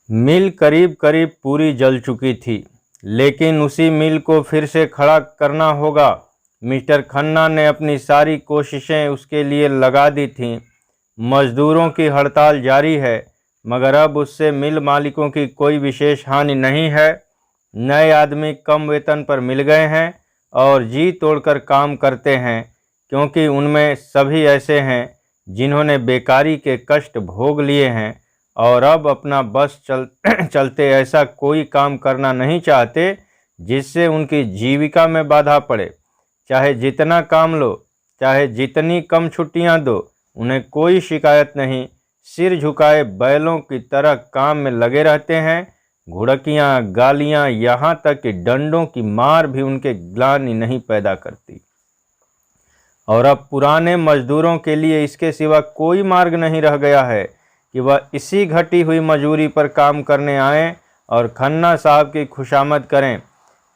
मिल करीब करीब पूरी जल चुकी थी, लेकिन उसी मिल को फिर से खड़ा करना होगा। मिस्टर खन्ना ने अपनी सारी कोशिशें उसके लिए लगा दी थीं। मजदूरों की हड़ताल जारी है, मगर अब उससे मिल मालिकों की कोई विशेष हानि नहीं है। नए आदमी कम वेतन पर मिल गए हैं और जी तोड़कर काम करते हैं, क्योंकि उनमें सभी ऐसे हैं जिन्होंने बेकारी के कष्ट भोग लिए हैं और अब अपना बस चलते ऐसा कोई काम करना नहीं चाहते जिससे उनकी जीविका में बाधा पड़े। चाहे जितना काम लो, चाहे जितनी कम छुट्टियां दो, उन्हें कोई शिकायत नहीं। सिर झुकाए बैलों की तरह काम में लगे रहते हैं। घुड़कियां, गालियां, यहाँ तक कि डंडों की मार भी उनके ग्लानि नहीं पैदा करती। और अब पुराने मजदूरों के लिए इसके सिवा कोई मार्ग नहीं रह गया है कि वह इसी घटी हुई मजूरी पर काम करने आएं और खन्ना साहब की खुशामद करें।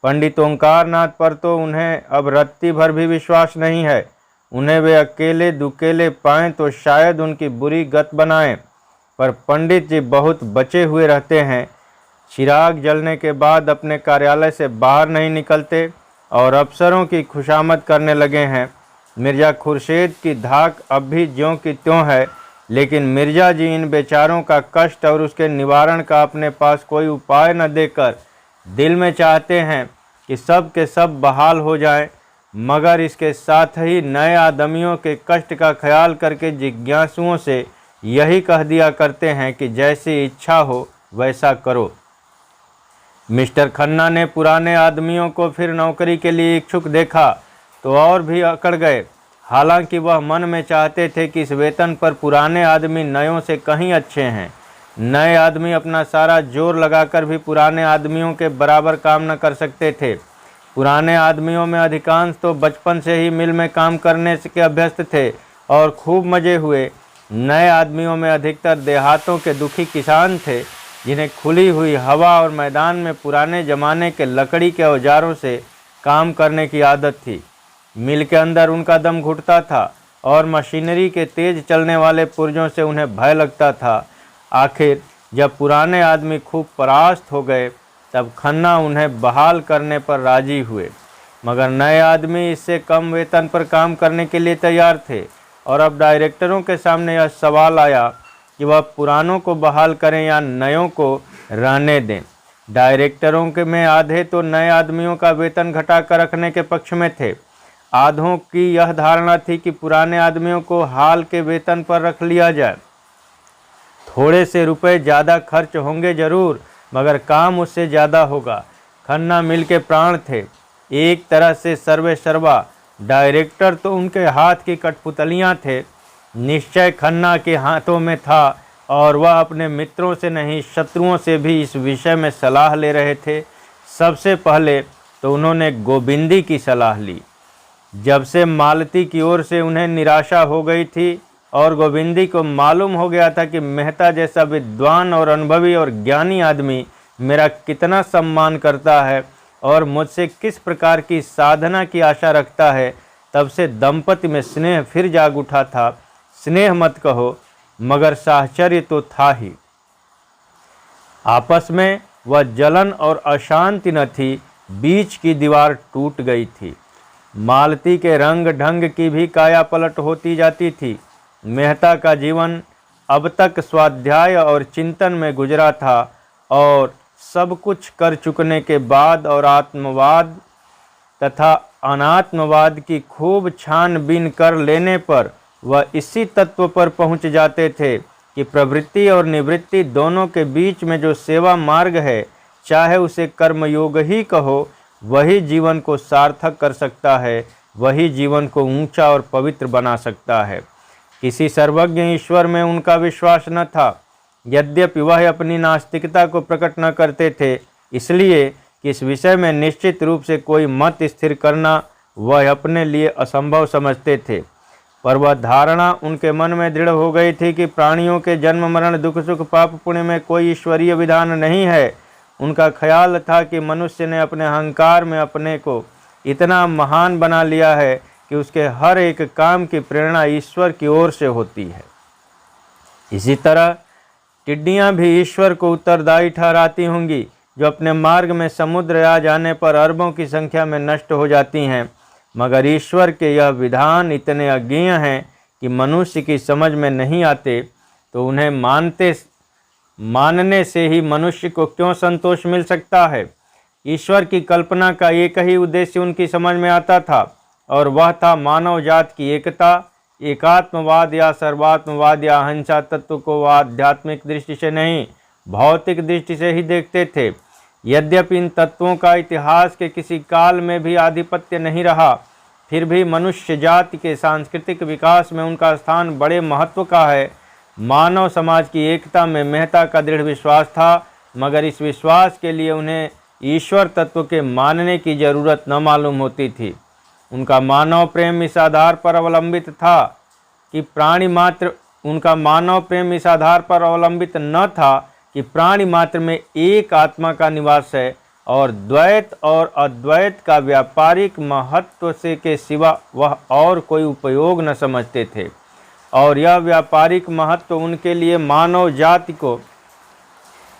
पंडित ओंकार नाथ पर तो उन्हें अब रत्ती भर भी विश्वास नहीं है। उन्हें वे अकेले दुकेले पाएं तो शायद उनकी बुरी गत बनाएं, पर पंडित जी बहुत बचे हुए रहते हैं। चिराग जलने के बाद अपने कार्यालय से बाहर नहीं निकलते और अफसरों की खुशामद करने लगे हैं। मिर्ज़ा खुर्शीद की धाक अब भी ज्यों की त्यों है, लेकिन मिर्ज़ा जी इन बेचारों का कष्ट और उसके निवारण का अपने पास कोई उपाय न देकर दिल में चाहते हैं कि सब के सब बहाल हो जाएं, मगर इसके साथ ही नए आदमियों के कष्ट का ख्याल करके जिज्ञासुओं से यही कह दिया करते हैं कि जैसी इच्छा हो वैसा करो। मिस्टर खन्ना ने पुराने आदमियों को फिर नौकरी के लिए इच्छुक देखा तो और भी अकड़ गए। हालांकि वह मन में चाहते थे कि इस वेतन पर पुराने आदमी नयों से कहीं अच्छे हैं। नए आदमी अपना सारा जोर लगाकर भी पुराने आदमियों के बराबर काम न कर सकते थे। पुराने आदमियों में अधिकांश तो बचपन से ही मिल में काम करने के अभ्यस्त थे और खूब मजे हुए। नए आदमियों में अधिकतर देहातों के दुखी किसान थे, जिन्हें खुली हुई हवा और मैदान में पुराने ज़माने के लकड़ी के औजारों से काम करने की आदत थी। मिल के अंदर उनका दम घुटता था और मशीनरी के तेज चलने वाले पुर्जों से उन्हें भय लगता था। आखिर जब पुराने आदमी खूब परास्त हो गए तब खन्ना उन्हें बहाल करने पर राजी हुए, मगर नए आदमी इससे कम वेतन पर काम करने के लिए तैयार थे। और अब डायरेक्टरों के सामने यह सवाल आया कि वह पुरानों को बहाल करें या नयों को रहने दें। डायरेक्टरों के में आधे तो नए आदमियों का वेतन घटाकर रखने के पक्ष में थे। आधों की यह धारणा थी कि पुराने आदमियों को हाल के वेतन पर रख लिया जाए। थोड़े से रुपए ज़्यादा खर्च होंगे जरूर, मगर काम उससे ज़्यादा होगा। खन्ना मिल के प्राण थे, एक तरह से सर्वे सर्वा। डायरेक्टर तो उनके हाथ की कठपुतलियाँ थे। निश्चय खन्ना के हाथों में था और वह अपने मित्रों से नहीं शत्रुओं से भी इस विषय में सलाह ले रहे थे। सबसे पहले तो उन्होंने गोविंदी की सलाह ली। जब से मालती की ओर से उन्हें निराशा हो गई थी और गोविंदी को मालूम हो गया था कि मेहता जैसा विद्वान और अनुभवी और ज्ञानी आदमी मेरा कितना सम्मान करता है और मुझसे किस प्रकार की साधना की आशा रखता है, तब से दंपति में स्नेह फिर जाग उठा था। स्नेह मत कहो, मगर साहचर्य तो था ही। आपस में वह जलन और अशांति न थी, बीच की दीवार टूट गई थी। मालती के रंग ढंग की भी काया पलट होती जाती थी। मेहता का जीवन अब तक स्वाध्याय और चिंतन में गुजरा था और सब कुछ कर चुकने के बाद और आत्मवाद तथा अनात्मवाद की खूब छानबीन कर लेने पर वह इसी तत्व पर पहुंच जाते थे कि प्रवृत्ति और निवृत्ति दोनों के बीच में जो सेवा मार्ग है, चाहे उसे कर्मयोग ही कहो, वही जीवन को सार्थक कर सकता है, वही जीवन को ऊंचा और पवित्र बना सकता है। किसी सर्वज्ञ ईश्वर में उनका विश्वास न था। यद्यपि वह अपनी नास्तिकता को प्रकट न करते थे, इसलिए कि इस विषय में निश्चित रूप से कोई मत स्थिर करना वह अपने लिए असंभव समझते थे, पर वह धारणा उनके मन में दृढ़ हो गई थी कि प्राणियों के जन्म मरण दुख सुख पाप पुण्य में कोई ईश्वरीय विधान नहीं है। उनका ख्याल था कि मनुष्य ने अपने अहंकार में अपने को इतना महान बना लिया है कि उसके हर एक काम की प्रेरणा ईश्वर की ओर से होती है। इसी तरह टिड्डियां भी ईश्वर को उत्तरदायी ठहराती होंगी, जो अपने मार्ग में समुद्र आ जाने पर अरबों की संख्या में नष्ट हो जाती हैं। मगर ईश्वर के यह विधान इतने अज्ञेय हैं कि मनुष्य की समझ में नहीं आते, तो उन्हें मानने से ही मनुष्य को क्यों संतोष मिल सकता है। ईश्वर की कल्पना का एक ही उद्देश्य उनकी समझ में आता था, और वह था मानव जात की एकता। एकात्मवाद या सर्वात्मवाद या अहिंसा तत्व को वह आध्यात्मिक दृष्टि से नहीं, भौतिक दृष्टि से ही देखते थे। यद्यपि इन तत्वों का इतिहास के किसी काल में भी आधिपत्य नहीं रहा, फिर भी मनुष्य जाति के सांस्कृतिक विकास में उनका स्थान बड़े महत्व का है। मानव समाज की एकता में मेहता का दृढ़ विश्वास था, मगर इस विश्वास के लिए उन्हें ईश्वर तत्व के मानने की जरूरत न मालूम होती थी। उनका मानव प्रेम इस आधार पर अवलंबित था कि न था कि प्राणी मात्र में एक आत्मा का निवास है, और द्वैत और अद्वैत का व्यापारिक महत्व से के सिवा वह और कोई उपयोग न समझते थे। और यह व्यापारिक महत्व उनके लिए मानव जाति को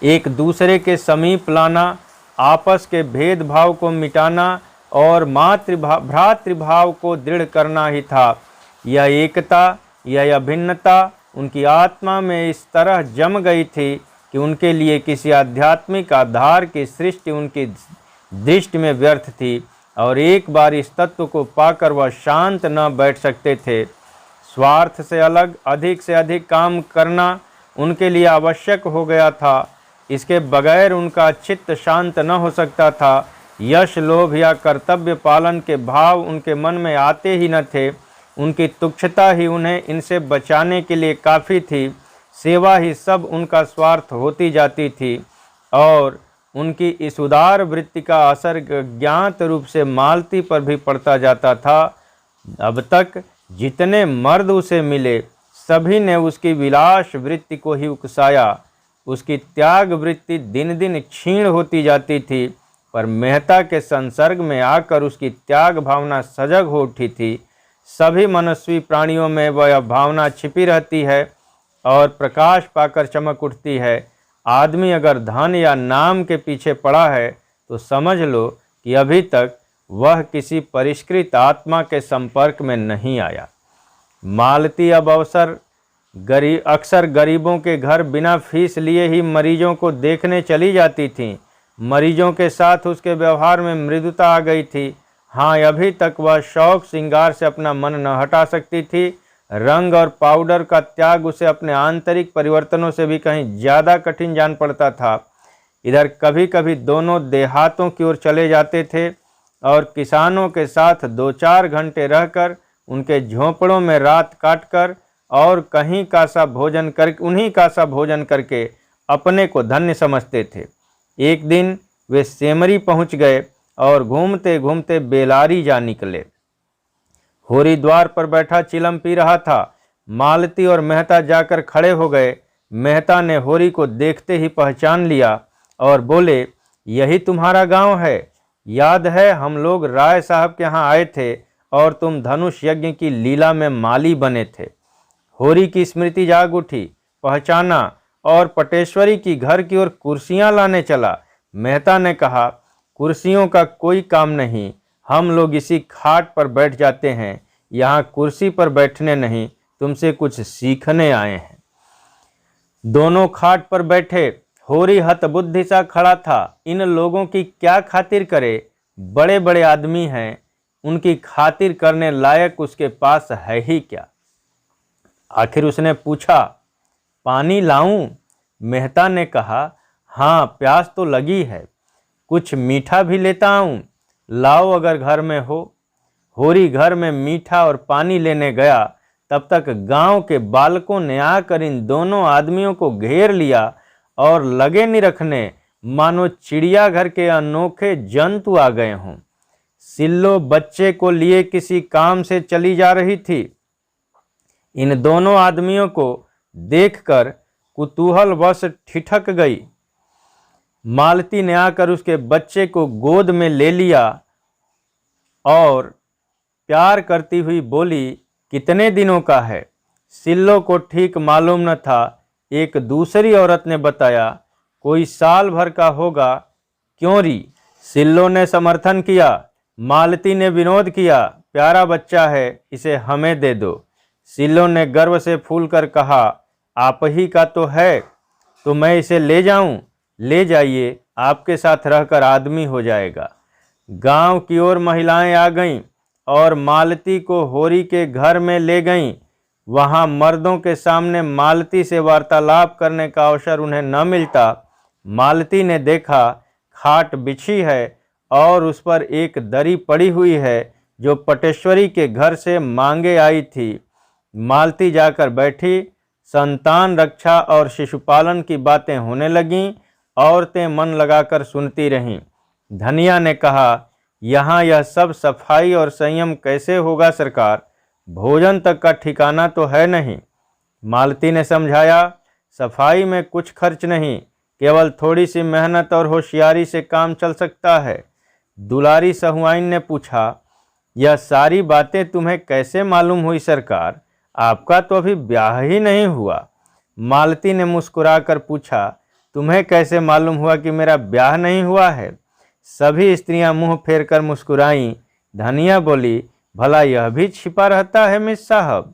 एक दूसरे के समीप लाना, आपस के भेदभाव को मिटाना और भ्रातृभाव को दृढ़ करना ही था। यह एकता, यह अभिन्नता उनकी आत्मा में इस तरह जम गई थी कि उनके लिए किसी आध्यात्मिक आधार की सृष्टि उनकी दृष्टि में व्यर्थ थी, और एक बार इस तत्व को पाकर वह शांत न बैठ सकते थे। स्वार्थ से अलग अधिक से अधिक काम करना उनके लिए आवश्यक हो गया था। इसके बगैर उनका चित्त शांत न हो सकता था। यश, लोभ या कर्तव्य पालन के भाव उनके मन में आते ही न थे। उनकी तुच्छता ही उन्हें इनसे बचाने के लिए काफ़ी थी। सेवा ही सब उनका स्वार्थ होती जाती थी, और उनकी इस उदार वृत्ति का असर ज्ञात रूप से मालती पर भी पड़ता जाता था। अब तक जितने मर्द उसे मिले, सभी ने उसकी विलास वृत्ति को ही उकसाया। उसकी त्याग वृत्ति दिन दिन क्षीण होती जाती थी, पर मेहता के संसर्ग में आकर उसकी त्याग भावना सजग हो उठी थी। सभी मनस्वी प्राणियों में वह भावना छिपी रहती है और प्रकाश पाकर चमक उठती है। आदमी अगर धन या नाम के पीछे पड़ा है, तो समझ लो कि अभी तक वह किसी परिष्कृत आत्मा के संपर्क में नहीं आया। मालती अब अक्सर गरीबों के घर बिना फीस लिए ही मरीजों को देखने चली जाती थीं। मरीजों के साथ उसके व्यवहार में मृदुता आ गई थी। हाँ, अभी तक वह शौक श्रृंगार से अपना मन न हटा सकती थी। रंग और पाउडर का त्याग उसे अपने आंतरिक परिवर्तनों से भी कहीं ज़्यादा कठिन जान पड़ता था। इधर कभी कभी दोनों देहातों की ओर चले जाते थे और किसानों के साथ 2-4 घंटे रहकर उनके झोंपड़ों में रात काटकर और उन्हीं का सा भोजन करके अपने को धन्य समझते थे। एक दिन वे सेमरी पहुंच गए और घूमते घूमते बेलारी जा निकले। होरी द्वार पर बैठा चिलम पी रहा था। मालती और मेहता जाकर खड़े हो गए। मेहता ने होरी को देखते ही पहचान लिया और बोले, यही तुम्हारा गांव है। याद है हम लोग राय साहब के यहाँ आए थे और तुम धनुष यज्ञ की लीला में माली बने थे। होरी की स्मृति जाग उठी, पहचाना और पटेश्वरी की घर की ओर कुर्सियां लाने चला। मेहता ने कहा, कुर्सियों का कोई काम नहीं, हम लोग इसी खाट पर बैठ जाते हैं। यहाँ कुर्सी पर बैठने नहीं, तुमसे कुछ सीखने आए हैं। दोनों खाट पर बैठे। होरी हतबुद्धि सा खड़ा था। इन लोगों की क्या खातिर करे? बड़े बड़े आदमी हैं, उनकी खातिर करने लायक उसके पास है ही क्या? आखिर उसने पूछा, पानी लाऊं? मेहता ने कहा, हाँ, प्यास तो लगी है। कुछ मीठा भी लेता आऊं? लाओ अगर घर में हो। होरी घर में मीठा और पानी लेने गया, तब तक गांव के बालकों ने आकर इन दोनों आदमियों को घेर लिया और लगे नहीं रखने, मानो चिड़ियाघर के अनोखे जंतु आ गए हों। सिल्लो बच्चे को लिए किसी काम से चली जा रही थी। इन दोनों आदमियों को देखकर कुतूहलवश ठिठक गई। मालती ने आकर उसके बच्चे को गोद में ले लिया और प्यार करती हुई बोली, कितने दिनों का है? सिल्लो को ठीक मालूम न था एक दूसरी औरत ने बताया, कोई साल भर का होगा। क्यों री? सिल्लो ने समर्थन किया। मालती ने विनोद किया, प्यारा बच्चा है, इसे हमें दे दो। सिल्लो ने गर्व से फूलकर कहा, आप ही का तो है, तो मैं इसे ले जाऊं? ले जाइए, आपके साथ रहकर आदमी हो जाएगा। गांव की ओर महिलाएं आ गईं और मालती को होरी के घर में ले गईं। वहां मर्दों के सामने मालती से वार्तालाप करने का अवसर उन्हें न मिलता। मालती ने देखा, खाट बिछी है और उस पर एक दरी पड़ी हुई है जो पटेश्वरी के घर से मांगे आई थी। मालती जाकर बैठी। संतान रक्षा और शिशुपालन की बातें होने लगीं। औरतें मन लगाकर सुनती रहीं। धनिया ने कहा, यहाँ यह सब सफाई और संयम कैसे होगा सरकार? भोजन तक का ठिकाना तो है नहीं। मालती ने समझाया, सफाई में कुछ खर्च नहीं, केवल थोड़ी सी मेहनत और होशियारी से काम चल सकता है। दुलारी सहुआइन ने पूछा, यह सारी बातें तुम्हें कैसे मालूम हुई सरकार? आपका तो अभी ब्याह ही नहीं हुआ। मालती ने मुस्कुराकर पूछा, तुम्हें कैसे मालूम हुआ कि मेरा ब्याह नहीं हुआ है? सभी स्त्रियां मुंह फेरकर मुस्कुराईं। धनिया बोली, भला यह भी छिपा रहता है मिस साहब?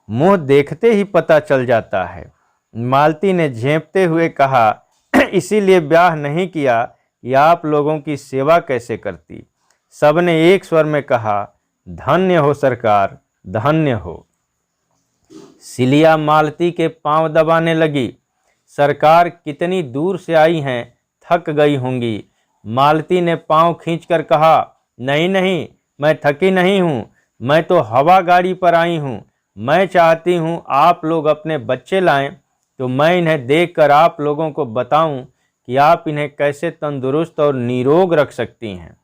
मुंह देखते ही पता चल जाता है। मालती ने झेंपते हुए कहा, इसीलिए ब्याह नहीं किया कि आप लोगों की सेवा कैसे करती। सबने एक स्वर में कहा, धन्य हो सरकार, धन्य हो। सिलिया मालती के पांव दबाने लगी। सरकार कितनी दूर से आई हैं, थक गई होंगी। मालती ने पांव खींचकर कहा, नहीं नहीं, मैं थकी नहीं हूँ, मैं तो हवा गाड़ी पर आई हूँ। मैं चाहती हूँ आप लोग अपने बच्चे लाएं तो मैं इन्हें देखकर आप लोगों को बताऊं कि आप इन्हें कैसे तंदुरुस्त और निरोग रख सकती हैं।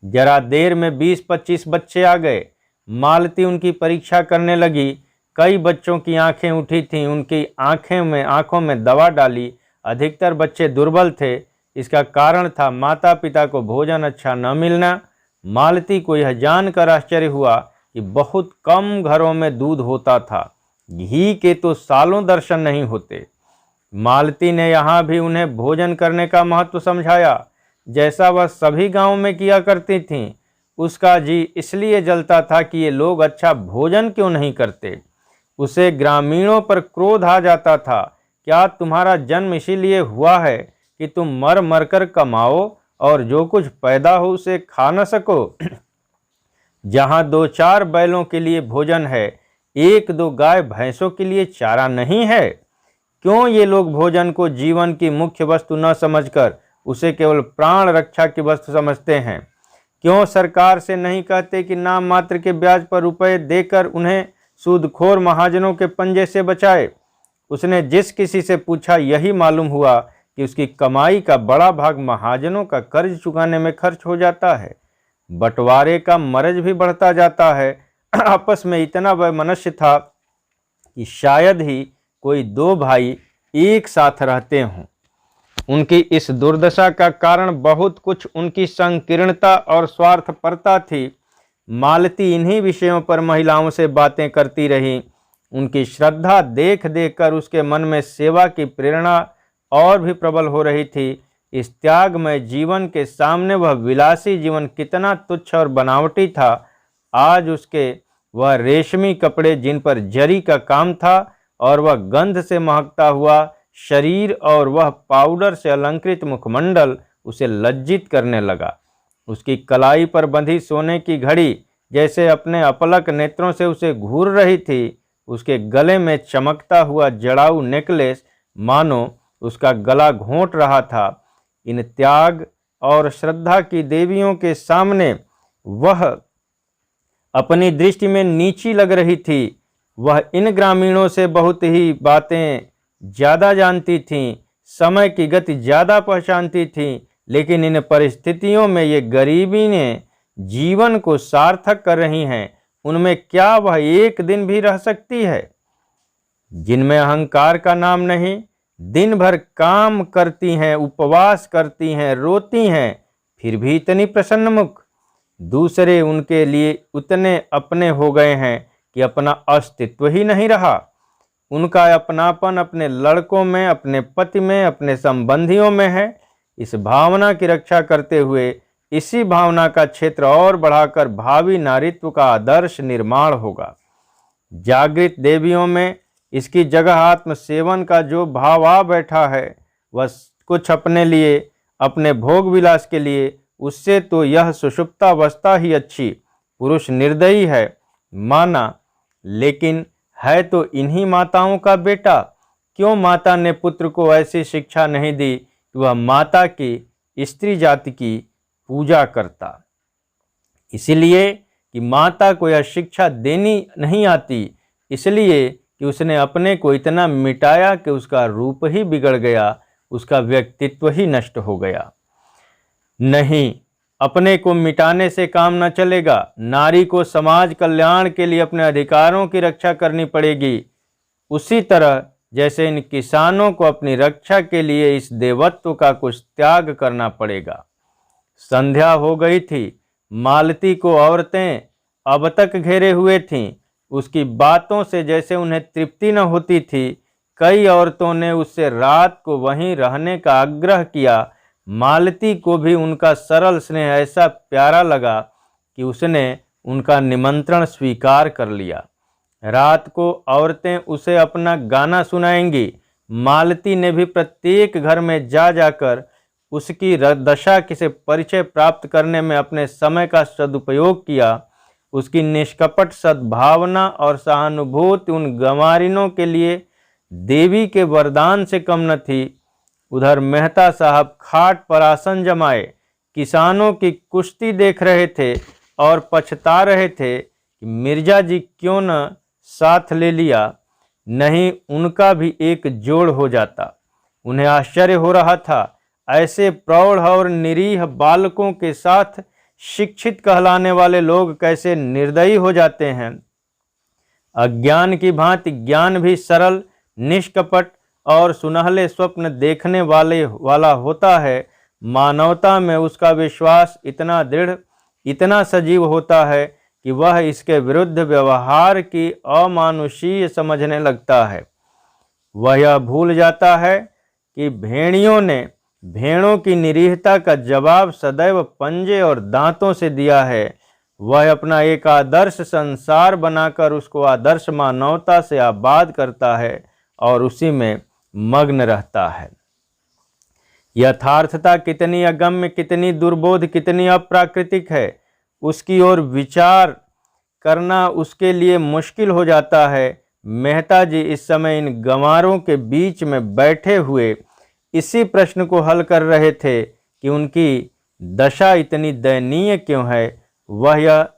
जरा देर में 20-25 बच्चे आ गए। मालती उनकी परीक्षा करने लगी। कई बच्चों की आंखें उठी थीं, उनकी आंखों में दवा डाली। अधिकतर बच्चे दुर्बल थे। इसका कारण था माता पिता को भोजन अच्छा न मिलना। मालती को यह जानकर आश्चर्य हुआ कि बहुत कम घरों में दूध होता था। घी के तो सालों दर्शन नहीं होते। मालती ने यहाँ भी उन्हें भोजन करने का महत्व समझाया, जैसा वह सभी गांवों में किया करती थीं। उसका जी इसलिए जलता था कि ये लोग अच्छा भोजन क्यों नहीं करते। उसे ग्रामीणों पर क्रोध आ जाता था। क्या तुम्हारा जन्म इसीलिए हुआ है कि तुम मर मर कर कमाओ और जो कुछ पैदा हो उसे खा न सको? जहाँ 2-4 बैलों के लिए भोजन है, 1-2 गाय भैंसों के लिए चारा नहीं है। क्यों ये लोग भोजन को जीवन की मुख्य वस्तु न समझकर उसे केवल प्राण रक्षा की वस्तु समझते हैं? क्यों सरकार से नहीं कहते कि नाम मात्र के ब्याज पर रुपए देकर उन्हें सूदखोर महाजनों के पंजे से बचाए? उसने जिस किसी से पूछा, यही मालूम हुआ कि उसकी कमाई का बड़ा भाग महाजनों का कर्ज चुकाने में खर्च हो जाता है। बंटवारे का मर्ज भी बढ़ता जाता है। आपस में इतना वैमनस्य था कि शायद ही कोई 2 भाई एक साथ रहते हों। उनकी इस दुर्दशा का कारण बहुत कुछ उनकी संकीर्णता और स्वार्थपरता थी। मालती इन्हीं विषयों पर महिलाओं से बातें करती रही। उनकी श्रद्धा देख देख कर उसके मन में सेवा की प्रेरणा और भी प्रबल हो रही थी। इस त्यागमय जीवन के सामने वह विलासी जीवन कितना तुच्छ और बनावटी था। आज उसके वह रेशमी कपड़े जिन पर जरी का काम था और वह गंध से महकता हुआ शरीर और वह पाउडर से अलंकृत मुखमंडल उसे लज्जित करने लगा। उसकी कलाई पर बंधी सोने की घड़ी जैसे अपने अपलक नेत्रों से उसे घूर रही थी। उसके गले में चमकता हुआ जड़ाऊ नेकलेस मानो उसका गला घोंट रहा था। इन त्याग और श्रद्धा की देवियों के सामने वह अपनी दृष्टि में नीची लग रही थी। वह इन ग्रामीणों से बहुत ही बातें ज़्यादा जानती थीं, समय की गति ज़्यादा पहचानती थीं, लेकिन इन परिस्थितियों में ये गरीबी ने जीवन को सार्थक कर रही हैं। उनमें क्या वह एक दिन भी रह सकती है? जिनमें अहंकार का नाम नहीं, दिन भर काम करती हैं, उपवास करती हैं, रोती हैं, फिर भी इतनी प्रसन्न मुख। दूसरे उनके लिए उतने अपने हो गए हैं कि अपना अस्तित्व ही नहीं रहा। उनका अपनापन अपने लड़कों में, अपने पति में, अपने संबंधियों में है। इस भावना की रक्षा करते हुए इसी भावना का क्षेत्र और बढ़ाकर भावी नारीत्व का आदर्श निर्माण होगा। जागृत देवियों में इसकी जगह आत्म सेवन का जो भाव आ बैठा है, वह कुछ अपने लिए, अपने भोग विलास के लिए, उससे तो यह सुषुप्तावस्था ही अच्छी। पुरुष निर्दयी है माना, लेकिन है तो इन्हीं माताओं का बेटा। क्यों माता ने पुत्र को ऐसी शिक्षा नहीं दी कि वह माता की, स्त्री जाति की पूजा करता? इसलिए कि माता को यह शिक्षा देनी नहीं आती, इसलिए कि उसने अपने को इतना मिटाया कि उसका रूप ही बिगड़ गया, उसका व्यक्तित्व ही नष्ट हो गया। नहीं, अपने को मिटाने से काम न चलेगा। नारी को समाज कल्याण के लिए अपने अधिकारों की रक्षा करनी पड़ेगी। उसी तरह जैसे इन किसानों को अपनी रक्षा के लिए इस देवत्व का कुछ त्याग करना पड़ेगा। संध्या हो गई थी। मालती को औरतें अब तक घेरे हुए थीं। उसकी बातों से जैसे उन्हें तृप्ति न होती थी। कई औरतों ने उससे रात को वहीं रहने का आग्रह किया। मालती को भी उनका सरल स्नेह ऐसा प्यारा लगा कि उसने उनका निमंत्रण स्वीकार कर लिया। रात को औरतें उसे अपना गाना सुनाएंगी। मालती ने भी प्रत्येक घर में जा जाकर उसकी दशा से परिचय प्राप्त करने में अपने समय का सदुपयोग किया। उसकी निष्कपट सद्भावना और सहानुभूति उन गंवारिनों के लिए देवी के वरदान से कम न थी। उधर मेहता साहब खाट पर आसन जमाए किसानों की कुश्ती देख रहे थे और पछता रहे थे कि मिर्जा जी क्यों न साथ ले लिया, नहीं उनका भी एक जोड़ हो जाता। उन्हें आश्चर्य हो रहा था, ऐसे प्रौढ़ और निरीह बालकों के साथ शिक्षित कहलाने वाले लोग कैसे निर्दयी हो जाते हैं। अज्ञान की भांति ज्ञान भी सरल, निष्कपट और सुनहले स्वप्न देखने वाला होता है। मानवता में उसका विश्वास इतना दृढ़, इतना सजीव होता है कि वह इसके विरुद्ध व्यवहार की अमानुषीय समझने लगता है। वह यह भूल जाता है कि भेड़ियों ने भेड़ों की निरीहता का जवाब सदैव पंजे और दांतों से दिया है। वह अपना एक आदर्श संसार बनाकर उसको आदर्श मानवता से आबाद करता है और उसी में मग्न रहता है। यथार्थता कितनी अगम्य, कितनी दुर्बोध, कितनी अप्राकृतिक है, उसकी ओर विचार करना उसके लिए मुश्किल हो जाता है। मेहता जी इस समय इन गंवारों के बीच में बैठे हुए इसी प्रश्न को हल कर रहे थे कि उनकी दशा इतनी दयनीय क्यों है। वह यह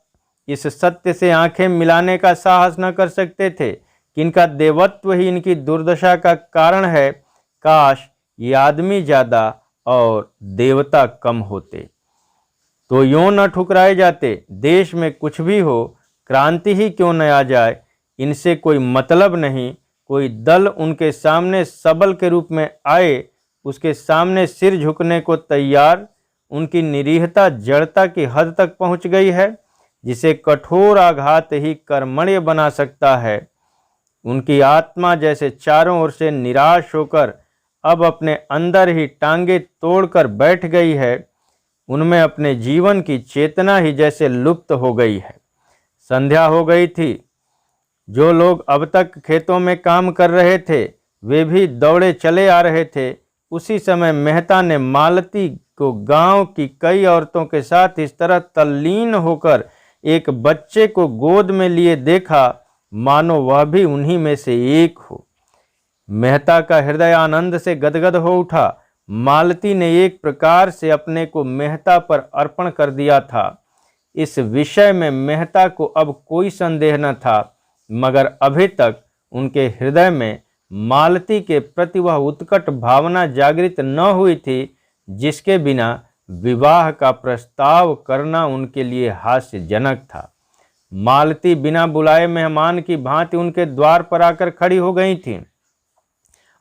इस सत्य से आंखें मिलाने का साहस न कर सकते थे कि इनका देवत्व ही इनकी दुर्दशा का कारण है। काश ये आदमी ज़्यादा और देवता कम होते तो यूं न ठुकराए जाते। देश में कुछ भी हो, क्रांति ही क्यों न आ जाए, इनसे कोई मतलब नहीं। कोई दल उनके सामने सबल के रूप में आए, उसके सामने सिर झुकने को तैयार। उनकी निरीहता जड़ता की हद तक पहुंच गई है, जिसे कठोर आघात ही कर्मण्य बना सकता है। उनकी आत्मा जैसे चारों ओर से निराश होकर अब अपने अंदर ही टांगे तोड़कर बैठ गई है। उनमें अपने जीवन की चेतना ही जैसे लुप्त हो गई है। संध्या हो गई थी। जो लोग अब तक खेतों में काम कर रहे थे, वे भी दौड़े चले आ रहे थे। उसी समय मेहता ने मालती को गांव की कई औरतों के साथ इस तरह तल्लीन होकर एक बच्चे को गोद में लिए देखा, मानो वह भी उन्हीं में से एक हो। मेहता का हृदय आनंद से गदगद हो उठा। मालती ने एक प्रकार से अपने को मेहता पर अर्पण कर दिया था। इस विषय में मेहता को अब कोई संदेह न था, मगर अभी तक उनके हृदय में मालती के प्रति वह उत्कट भावना जागृत न हुई थी, जिसके बिना विवाह का प्रस्ताव करना उनके लिए हास्यजनक था। मालती बिना बुलाए मेहमान की भांति उनके द्वार पर आकर खड़ी हो गई थीं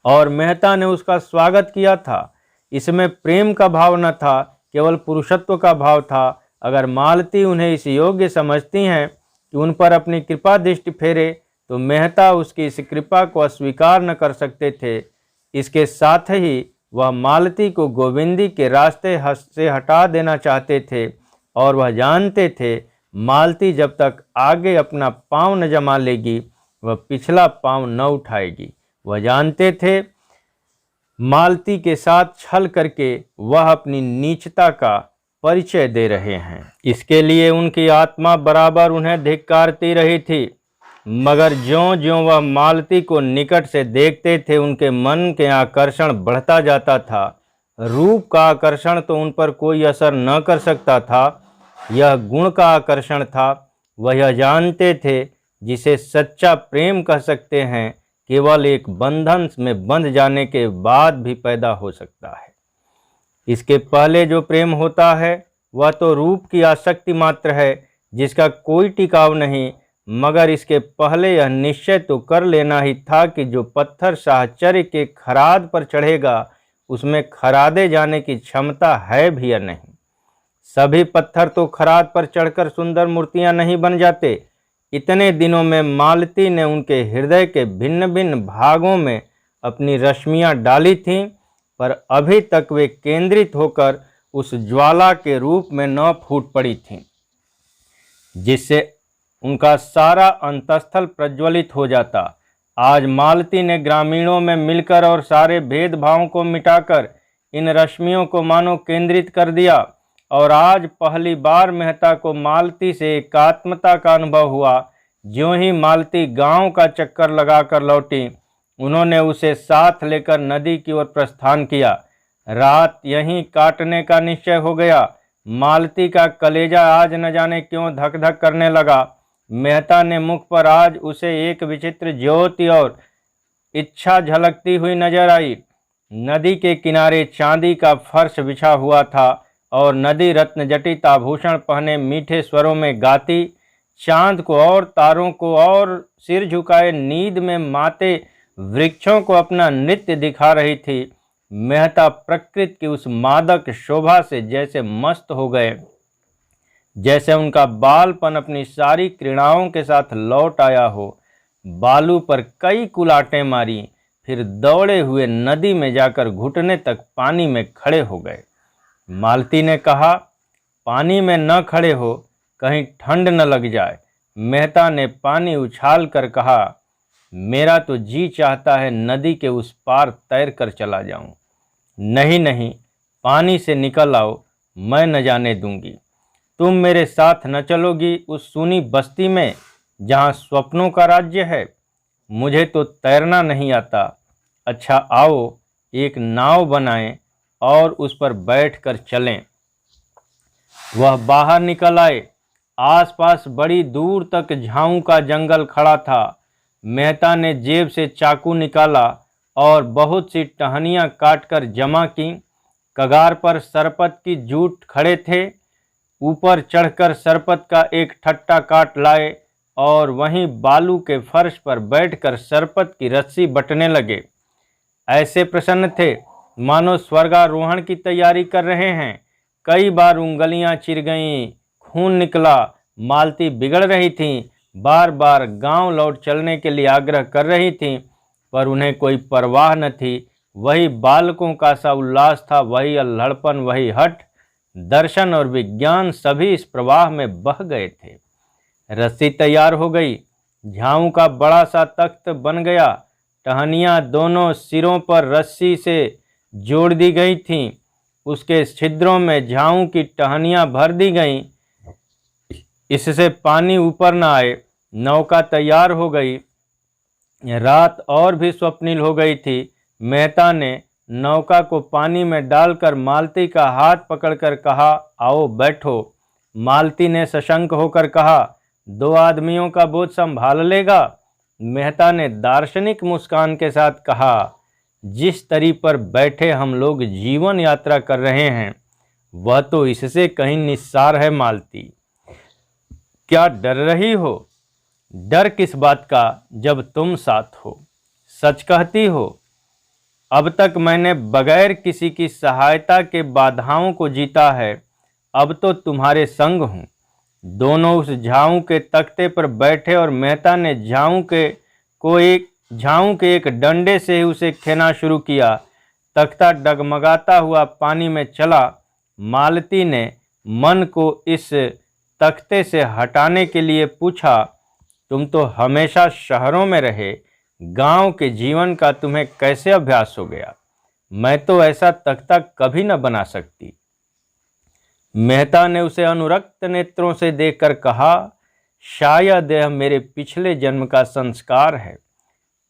और मेहता ने उसका स्वागत किया था। इसमें प्रेम का भाव न था, केवल पुरुषत्व का भाव था। अगर मालती उन्हें इस योग्य समझती हैं कि उन पर अपनी कृपा दृष्टि फेरे, तो मेहता उसकी इस कृपा को अस्वीकार न कर सकते थे। इसके साथ ही वह मालती को गोविंदी के रास्ते से हटा देना चाहते थे और वह जानते थे मालती जब तक आगे अपना पांव न जमा लेगी वह पिछला पांव न उठाएगी। वह जानते थे मालती के साथ छल करके वह अपनी नीचता का परिचय दे रहे हैं। इसके लिए उनकी आत्मा बराबर उन्हें धिक्कारती रही थी, मगर ज्यों-ज्यों वह मालती को निकट से देखते थे उनके मन के आकर्षण बढ़ता जाता था। रूप का आकर्षण तो उन पर कोई असर न कर सकता था, यह गुण का आकर्षण था। वह यह जानते थे जिसे सच्चा प्रेम कह सकते हैं केवल एक बंधन में बंध जाने के बाद भी पैदा हो सकता है। इसके पहले जो प्रेम होता है वह तो रूप की आसक्ति मात्र है जिसका कोई टिकाव नहीं, मगर इसके पहले यह निश्चय तो कर लेना ही था कि जो पत्थर साहचर्य के खराद पर चढ़ेगा उसमें खरादे जाने की क्षमता है भी या नहीं। सभी पत्थर तो खराद पर चढ़कर सुंदर मूर्तियां नहीं बन जाते। इतने दिनों में मालती ने उनके हृदय के भिन्न भिन्न भागों में अपनी रश्मियां डाली थीं, पर अभी तक वे केंद्रित होकर उस ज्वाला के रूप में न फूट पड़ी थीं, जिससे उनका सारा अंतस्थल प्रज्वलित हो जाता। आज मालती ने ग्रामीणों में मिलकर और सारे भेदभावों को मिटाकर इन रश्मियों को मानो केंद्रित कर दिया, और आज पहली बार मेहता को मालती से एकात्मता का अनुभव हुआ। ज्यों ही मालती गांव का चक्कर लगाकर लौटी, उन्होंने उसे साथ लेकर नदी की ओर प्रस्थान किया। रात यहीं काटने का निश्चय हो गया। मालती का कलेजा आज न जाने क्यों धक धक करने लगा। मेहता ने मुख पर आज उसे एक विचित्र ज्योति और इच्छा झलकती हुई नजर आई। नदी के किनारे चांदी का फर्श बिछा हुआ था और नदी रत्न जटित आभूषण पहने मीठे स्वरों में गाती, चांद को और तारों को और सिर झुकाए नींद में माते वृक्षों को अपना नृत्य दिखा रही थी। मेहता प्रकृति की उस मादक शोभा से जैसे मस्त हो गए, जैसे उनका बालपन अपनी सारी क्रीड़ाओं के साथ लौट आया हो। बालू पर कई कुलाटें मारी, फिर दौड़े हुए नदी में जाकर घुटने तक पानी में खड़े हो गए। मालती ने कहा, पानी में न खड़े हो, कहीं ठंड न लग जाए। मेहता ने पानी उछाल कर कहा, मेरा तो जी चाहता है नदी के उस पार तैर कर चला जाऊं। नहीं नहीं, पानी से निकल आओ, मैं न जाने दूंगी। तुम मेरे साथ न चलोगी उस सूनी बस्ती में जहां स्वप्नों का राज्य है। मुझे तो तैरना नहीं आता। अच्छा आओ, एक नाव बनाएं और उस पर बैठकर चलें। वह बाहर निकल आए। आसपास बड़ी दूर तक झाऊ का जंगल खड़ा था। मेहता ने जेब से चाकू निकाला और बहुत सी टहनियाँ काटकर जमा की। कगार पर सरपत की जूट खड़े थे। ऊपर चढ़कर सरपत का एक ठट्टा काट लाए और वहीं बालू के फर्श पर बैठकर सरपत की रस्सी बटने लगे। ऐसे प्रसन्न थे मानो स्वर्गारोहण की तैयारी कर रहे हैं। कई बार उंगलियां चिर गईं, खून निकला। मालती बिगड़ रही थीं, बार बार गांव लौट चलने के लिए आग्रह कर रही थीं, पर उन्हें कोई परवाह न थी। वही बालकों का सा उल्लास था, वही अल्हड़पन, वही हठ। दर्शन और विज्ञान सभी इस प्रवाह में बह गए थे। रस्सी तैयार हो गई। झाऊ का बड़ा सा तख्त बन गया। टहनियाँ दोनों सिरों पर रस्सी से जोड़ दी गई थीं। उसके छिद्रों में झाऊ की टहनियाँ भर दी गईं, इससे पानी ऊपर न आए। नौका तैयार हो गई। रात और भी स्वप्निल हो गई थी। मेहता ने नौका को पानी में डालकर मालती का हाथ पकड़कर कहा, आओ बैठो। मालती ने सशंक होकर कहा, 2 आदमियों का बोझ संभाल लेगा। मेहता ने दार्शनिक मुस्कान के साथ कहा, जिस तरी पर बैठे हम लोग जीवन यात्रा कर रहे हैं वह तो इससे कहीं निस्सार है। मालती, क्या डर रही हो? डर किस बात का जब तुम साथ हो। सच कहती हो, अब तक मैंने बगैर किसी की सहायता के बाधाओं को जीता है। अब तो तुम्हारे संग हूँ। दोनों उस झाऊ के तख्ते पर बैठे और मेहता ने झाऊ के एक डंडे से ही उसे खेना शुरू किया। तख्ता डगमगाता हुआ पानी में चला। मालती ने मन को इस तख्ते से हटाने के लिए पूछा, तुम तो हमेशा शहरों में रहे, गांव के जीवन का तुम्हें कैसे अभ्यास हो गया? मैं तो ऐसा तख्ता कभी न बना सकती। मेहता ने उसे अनुरक्त नेत्रों से देखकर कहा, शायद यह मेरे पिछले जन्म का संस्कार है।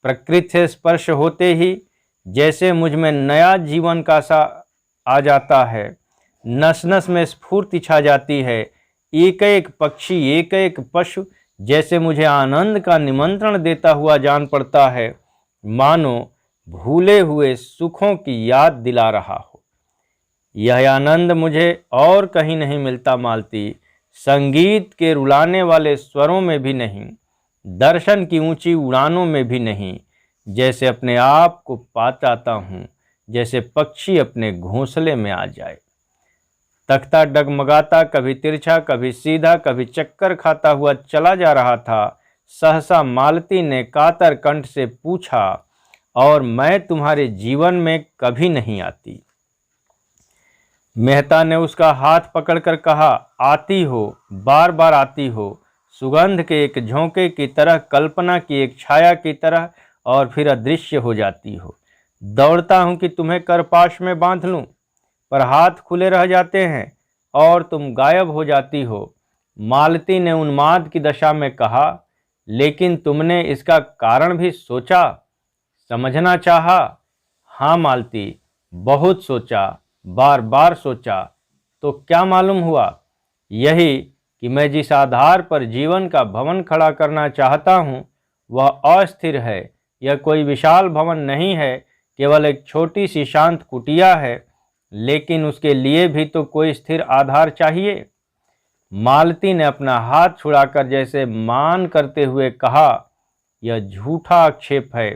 प्रकृति से स्पर्श होते ही जैसे मुझ में नया जीवन का सा आ जाता है, नस नस में स्फूर्ति छा जाती है। एक एक पक्षी, एक एक पशु जैसे मुझे आनंद का निमंत्रण देता हुआ जान पड़ता है, मानो भूले हुए सुखों की याद दिला रहा हो। यह आनंद मुझे और कहीं नहीं मिलता मालती, संगीत के रुलाने वाले स्वरों में भी नहीं, दर्शन की ऊंची उड़ानों में भी नहीं। जैसे अपने आप को पा जाता हूँ, जैसे पक्षी अपने घोंसले में आ जाए। तख्ता डगमगाता कभी तिरछा, कभी सीधा, कभी चक्कर खाता हुआ चला जा रहा था। सहसा मालती ने कातर कंठ से पूछा, और मैं तुम्हारे जीवन में कभी नहीं आती? मेहता ने उसका हाथ पकड़कर कहा, आती हो, बार बार आती हो, सुगंध के एक झोंके की तरह, कल्पना की एक छाया की तरह, और फिर अदृश्य हो जाती हो। दौड़ता हूँ कि तुम्हें करपाश में बांध लूँ, पर हाथ खुले रह जाते हैं और तुम गायब हो जाती हो। मालती ने उन्माद की दशा में कहा, लेकिन तुमने इसका कारण भी सोचा, समझना चाहा? हाँ मालती, बहुत सोचा, बार बार सोचा। तो क्या मालूम हुआ? यही कि मैं जिस आधार पर जीवन का भवन खड़ा करना चाहता हूँ वह अस्थिर है। यह कोई विशाल भवन नहीं है, केवल एक छोटी सी शांत कुटिया है, लेकिन उसके लिए भी तो कोई स्थिर आधार चाहिए। मालती ने अपना हाथ छुड़ाकर जैसे मान करते हुए कहा, यह झूठा आक्षेप है।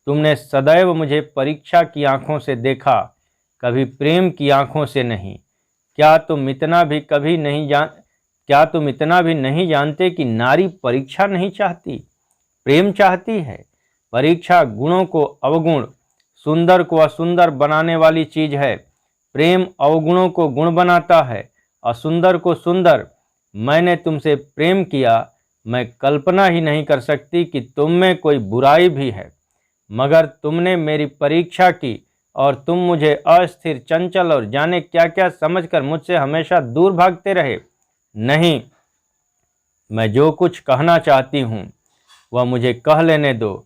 तुमने सदैव मुझे परीक्षा की आंखों से देखा, कभी प्रेम की आंखों से नहीं। क्या तुम इतना भी नहीं जानते कि नारी परीक्षा नहीं चाहती, प्रेम चाहती है? परीक्षा गुणों को अवगुण, सुंदर को असुंदर बनाने वाली चीज है। प्रेम अवगुणों को गुण बनाता है, असुंदर को सुंदर। मैंने तुमसे प्रेम किया, मैं कल्पना ही नहीं कर सकती कि तुम में कोई बुराई भी है, मगर तुमने मेरी परीक्षा की और तुम मुझे अस्थिर, चंचल और जाने क्या क्या समझकर मुझसे हमेशा दूर भागते रहे। नहीं, मैं जो कुछ कहना चाहती हूँ वह मुझे कह लेने दो।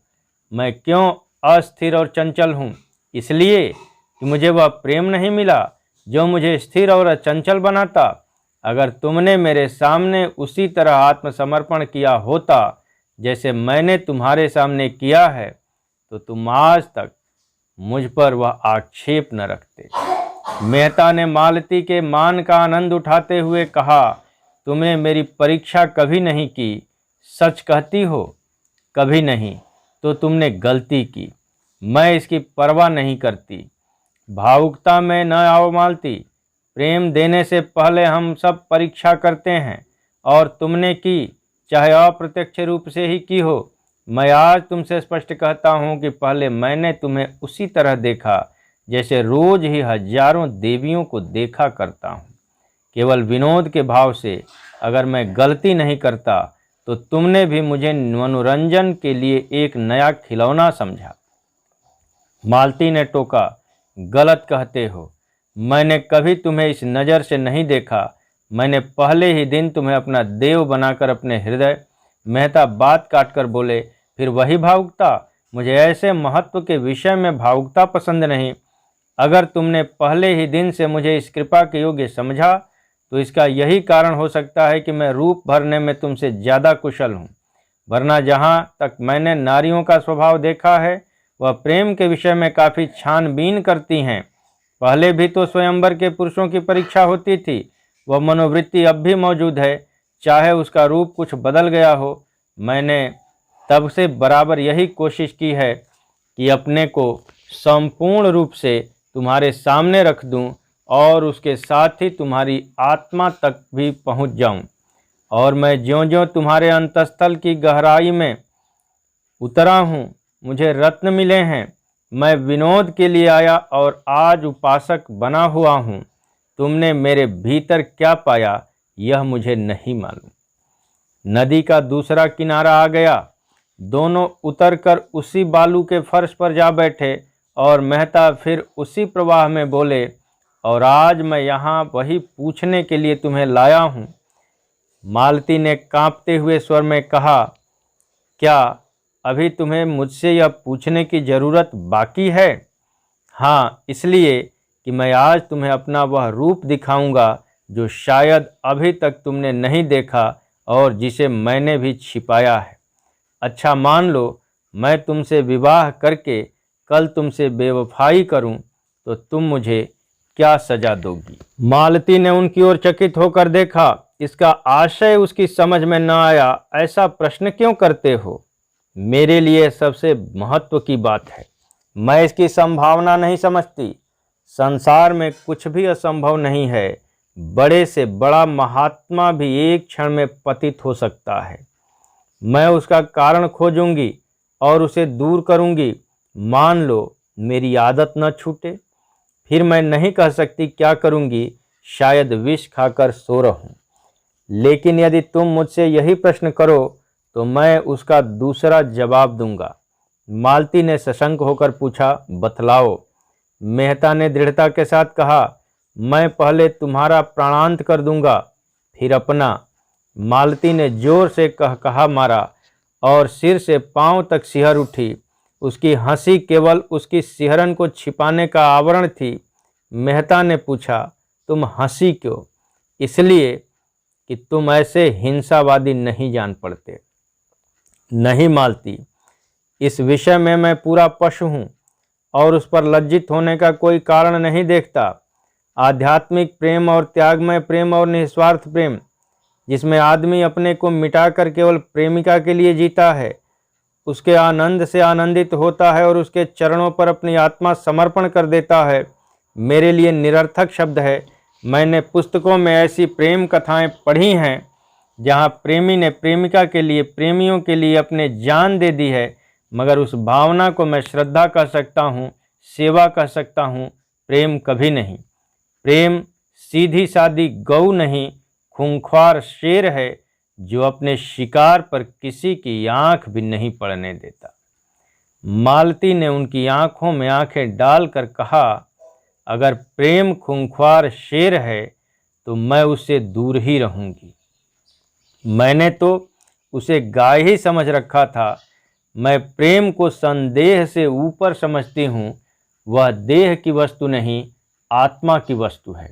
मैं क्यों अस्थिर और चंचल हूँ? इसलिए कि मुझे वह प्रेम नहीं मिला जो मुझे स्थिर और चंचल बनाता। अगर तुमने मेरे सामने उसी तरह आत्मसमर्पण किया होता जैसे मैंने तुम्हारे सामने किया है, तो तुम आज तक मुझ पर वह आक्षेप न रखते। मेहता ने मालती के मान का आनंद उठाते हुए कहा, तुमने मेरी परीक्षा कभी नहीं की, सच कहती हो? कभी नहीं, तो तुमने गलती की। मैं इसकी परवाह नहीं करती। भावुकता में न आओ मालती। प्रेम देने से पहले हम सब परीक्षा करते हैं, और तुमने की, चाहे अप्रत्यक्ष रूप से ही की हो। मैं आज तुमसे स्पष्ट कहता हूँ कि पहले मैंने तुम्हें उसी तरह देखा जैसे रोज ही हजारों देवियों को देखा करता हूँ, केवल विनोद के भाव से। अगर मैं गलती नहीं करता तो तुमने भी मुझे मनोरंजन के लिए एक नया खिलौना समझा। मालती ने टोका, गलत कहते हो। मैंने कभी तुम्हें इस नज़र से नहीं देखा। मैंने पहले ही दिन तुम्हें अपना देव बनाकर अपने हृदय। मेहता बात काटकर बोले, फिर वही भावुकता? मुझे ऐसे महत्व के विषय में भावुकता पसंद नहीं। अगर तुमने पहले ही दिन से मुझे इस कृपा के योग्य समझा तो इसका यही कारण हो सकता है कि मैं रूप भरने में तुमसे ज़्यादा कुशल हूँ। वरना जहाँ तक मैंने नारियों का स्वभाव देखा है वह प्रेम के विषय में काफ़ी छानबीन करती हैं। पहले भी तो स्वयंवर के पुरुषों की परीक्षा होती थी। वह मनोवृत्ति अब भी मौजूद है, चाहे उसका रूप कुछ बदल गया हो। मैंने तब से बराबर यही कोशिश की है कि अपने को संपूर्ण रूप से तुम्हारे सामने रख दूं और उसके साथ ही तुम्हारी आत्मा तक भी पहुंच जाऊं। और मैं ज्यों-ज्यों तुम्हारे अंतस्थल की गहराई में उतरा हूँ, मुझे रत्न मिले हैं। मैं विनोद के लिए आया और आज उपासक बना हुआ हूँ। तुमने मेरे भीतर क्या पाया, यह मुझे नहीं मालूम। नदी का दूसरा किनारा आ गया। दोनों उतरकर उसी बालू के फर्श पर जा बैठे और मेहता फिर उसी प्रवाह में बोले, और आज मैं यहाँ वही पूछने के लिए तुम्हें लाया हूँ। मालती ने कांपते हुए स्वर में कहा, क्या अभी तुम्हें मुझसे यह पूछने की ज़रूरत बाकी है? हाँ, इसलिए कि मैं आज तुम्हें अपना वह रूप दिखाऊंगा जो शायद अभी तक तुमने नहीं देखा और जिसे मैंने भी छिपाया है। अच्छा मान लो मैं तुमसे विवाह करके कल तुमसे बेवफाई करूं तो तुम मुझे क्या सजा दोगी? मालती ने उनकी ओर चकित होकर देखा। इसका आशय उसकी समझ में न आया। ऐसा प्रश्न क्यों करते हो? मेरे लिए सबसे महत्व की बात है। मैं इसकी संभावना नहीं समझती। संसार में कुछ भी असंभव नहीं है। बड़े से बड़ा महात्मा भी एक क्षण में पतित हो सकता है। मैं उसका कारण खोजूंगी और उसे दूर करूंगी। मान लो मेरी आदत न छूटे, फिर मैं नहीं कह सकती क्या करूंगी, शायद विष खाकर सो रहूं। लेकिन यदि तुम मुझसे यही प्रश्न करो तो मैं उसका दूसरा जवाब दूंगा। मालती ने सशंक होकर पूछा, बतलाओ। मेहता ने दृढ़ता के साथ कहा, मैं पहले तुम्हारा प्राणांत कर दूंगा, फिर अपना। मालती ने जोर से कहा मारा और सिर से पांव तक सिहर उठी। उसकी हंसी केवल उसकी सिहरन को छिपाने का आवरण थी। मेहता ने पूछा, तुम हंसी क्यों? इसलिए कि तुम ऐसे हिंसावादी नहीं जान पड़ते। नहीं मालती, इस विषय में मैं पूरा पशु हूँ और उस पर लज्जित होने का कोई कारण नहीं देखता। आध्यात्मिक प्रेम और त्यागमय प्रेम और निस्वार्थ प्रेम, जिसमें आदमी अपने को मिटाकर केवल प्रेमिका के लिए जीता है, उसके आनंद से आनंदित होता है और उसके चरणों पर अपनी आत्मा समर्पण कर देता है, मेरे लिए निरर्थक शब्द है। मैंने पुस्तकों में ऐसी प्रेम कथाएं पढ़ी हैं जहां प्रेमी ने प्रेमिका के लिए, प्रेमियों के लिए अपने जान दे दी है, मगर उस भावना को मैं श्रद्धा कह सकता हूँ, सेवा कह सकता हूँ, प्रेम कभी नहीं। प्रेम सीधी सादी गऊ नहीं, खूंखार शेर है जो अपने शिकार पर किसी की आंख भी नहीं पड़ने देता। मालती ने उनकी आंखों में आंखें डालकर कहा, अगर प्रेम खूंखार शेर है तो मैं उससे दूर ही रहूंगी। मैंने तो उसे गाय ही समझ रखा था। मैं प्रेम को संदेह से ऊपर समझती हूँ। वह देह की वस्तु नहीं, आत्मा की वस्तु है।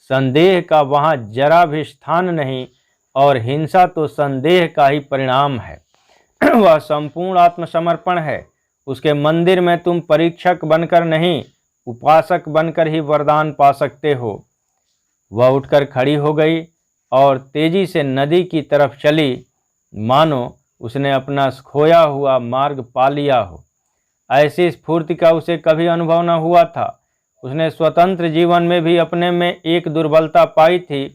संदेह का वहाँ जरा भी स्थान नहीं और हिंसा तो संदेह का ही परिणाम है। वह संपूर्ण आत्मसमर्पण है। उसके मंदिर में तुम परीक्षक बनकर नहीं, उपासक बनकर ही वरदान पा सकते हो। वह उठकर खड़ी हो गई और तेजी से नदी की तरफ चली, मानो उसने अपना खोया हुआ मार्ग पा लिया हो। ऐसी स्फूर्ति का उसे कभी अनुभव न हुआ था। उसने स्वतंत्र जीवन में भी अपने में एक दुर्बलता पाई थी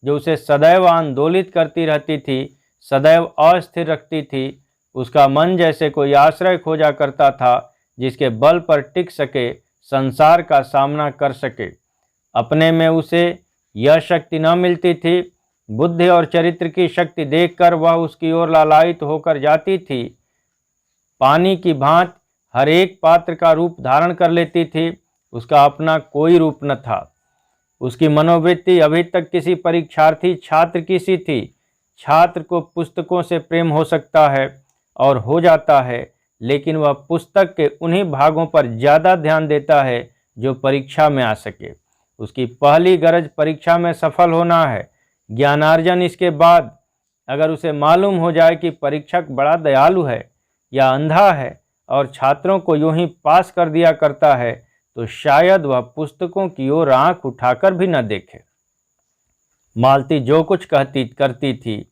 जो उसे सदैव आंदोलित करती रहती थी, सदैव अस्थिर रखती थी। उसका मन जैसे कोई आश्रय खोजा करता था जिसके बल पर टिक सके, संसार का सामना कर सके। अपने में उसे यह शक्ति न मिलती थी। बुद्धि और चरित्र की शक्ति देखकर वह उसकी ओर लालायित होकर जाती थी। पानी की भांति हर एक पात्र का रूप धारण कर लेती थी। उसका अपना कोई रूप न था। उसकी मनोवृत्ति अभी तक किसी परीक्षार्थी छात्र की सी थी। छात्र को पुस्तकों से प्रेम हो सकता है और हो जाता है, लेकिन वह पुस्तक के उन्हीं भागों पर ज़्यादा ध्यान देता है जो परीक्षा में आ सके। उसकी पहली गरज परीक्षा में सफल होना है। ज्ञानार्जन इसके बाद। अगर उसे मालूम हो जाए कि परीक्षक बड़ा दयालु है या अंधा है और छात्रों को यूं ही पास कर दिया करता है, तो शायद वह पुस्तकों की ओर आंख उठाकर भी न देखे। मालती जो कुछ करती थी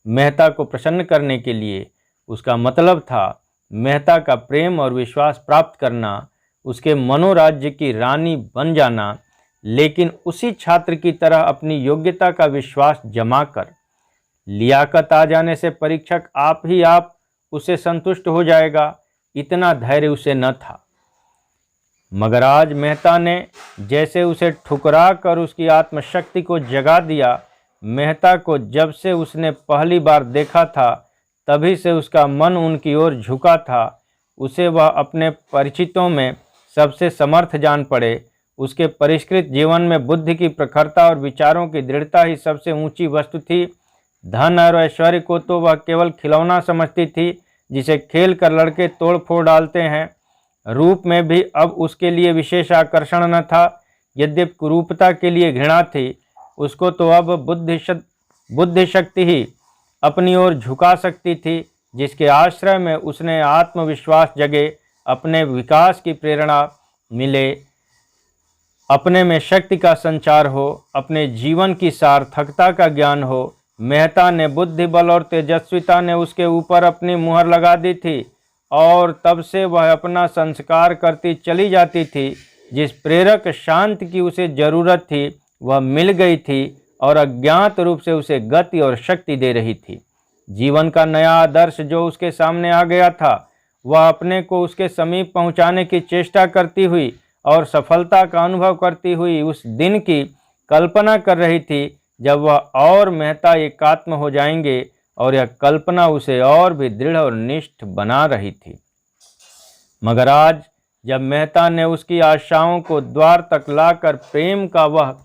मेहता को प्रसन्न करने के लिए। उसका मतलब था मेहता का प्रेम और विश्वास प्राप्त करना, उसके मनोराज्य की रानी बन जाना, लेकिन उसी छात्र की तरह अपनी योग्यता का विश्वास जमा कर। लियाकत आ जाने से परीक्षक आप ही आप उससे संतुष्ट हो जाएगा, इतना धैर्य उसे न था। मगर आज मेहता ने जैसे उसे ठुकरा कर उसकी आत्मशक्ति को जगा दिया। मेहता को जब से उसने पहली बार देखा था तभी से उसका मन उनकी ओर झुका था। उसे वह अपने परिचितों में सबसे समर्थ जान पड़े। उसके परिष्कृत जीवन में बुद्धि की प्रखरता और विचारों की दृढ़ता ही सबसे ऊंची वस्तु थी। धन और ऐश्वर्य को तो वह केवल खिलौना समझती थी जिसे खेल कर लड़के तोड़ फोड़ डालते हैं। रूप में भी अब उसके लिए विशेष आकर्षण न था। यद्यपि कुरूपता के लिए घृणा थी, उसको तो अब बुद्धि शक्ति ही अपनी ओर झुका सकती थी, जिसके आश्रय में उसने आत्मविश्वास जगे, अपने विकास की प्रेरणा मिले, अपने में शक्ति का संचार हो, अपने जीवन की सार्थकता का ज्ञान हो। मेहता ने बुद्धि बल और तेजस्विता ने उसके ऊपर अपनी मुहर लगा दी थी और तब से वह अपना संस्कार करती चली जाती थी। जिस प्रेरक शांति की उसे जरूरत थी वह मिल गई थी और अज्ञात रूप से उसे गति और शक्ति दे रही थी। जीवन का नया आदर्श जो उसके सामने आ गया था, वह अपने को उसके समीप पहुंचाने की चेष्टा करती हुई और सफलता का अनुभव करती हुई उस दिन की कल्पना कर रही थी जब वह और मेहता एकात्म हो जाएंगे, और यह कल्पना उसे और भी दृढ़ और निष्ठ बना रही थी। मगर आज जब मेहता ने उसकी आशाओं को द्वार तक लाकर प्रेम का वह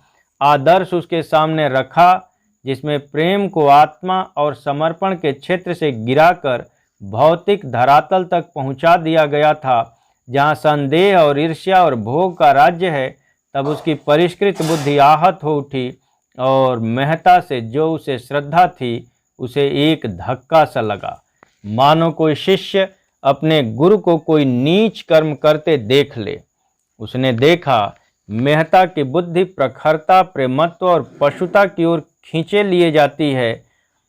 आदर्श उसके सामने रखा, जिसमें प्रेम को आत्मा और समर्पण के क्षेत्र से गिराकर भौतिक धरातल तक पहुंचा दिया गया था, जहां संदेह और ईर्ष्या और भोग का राज्य है, तब उसकी परिष्कृत बुद्धि आहत हो उठी और मेहता से जो उसे श्रद्धा थी उसे एक धक्का सा लगा, मानो कोई शिष्य अपने गुरु को कोई नीच कर्म करते देख ले। उसने देखा मेहता की बुद्धि प्रखरता, प्रेमत्व और पशुता की ओर खींचे लिए जाती है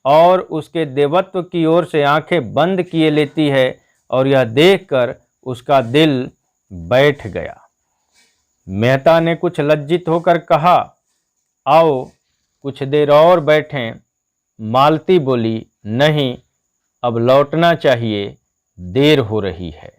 और उसके देवत्व की ओर से आंखें बंद किए लेती है, और यह देखकर उसका दिल बैठ गया। मेहता ने कुछ लज्जित होकर कहा, आओ कुछ देर और बैठें। मालती बोली, नहीं, अब लौटना चाहिए, देर हो रही है।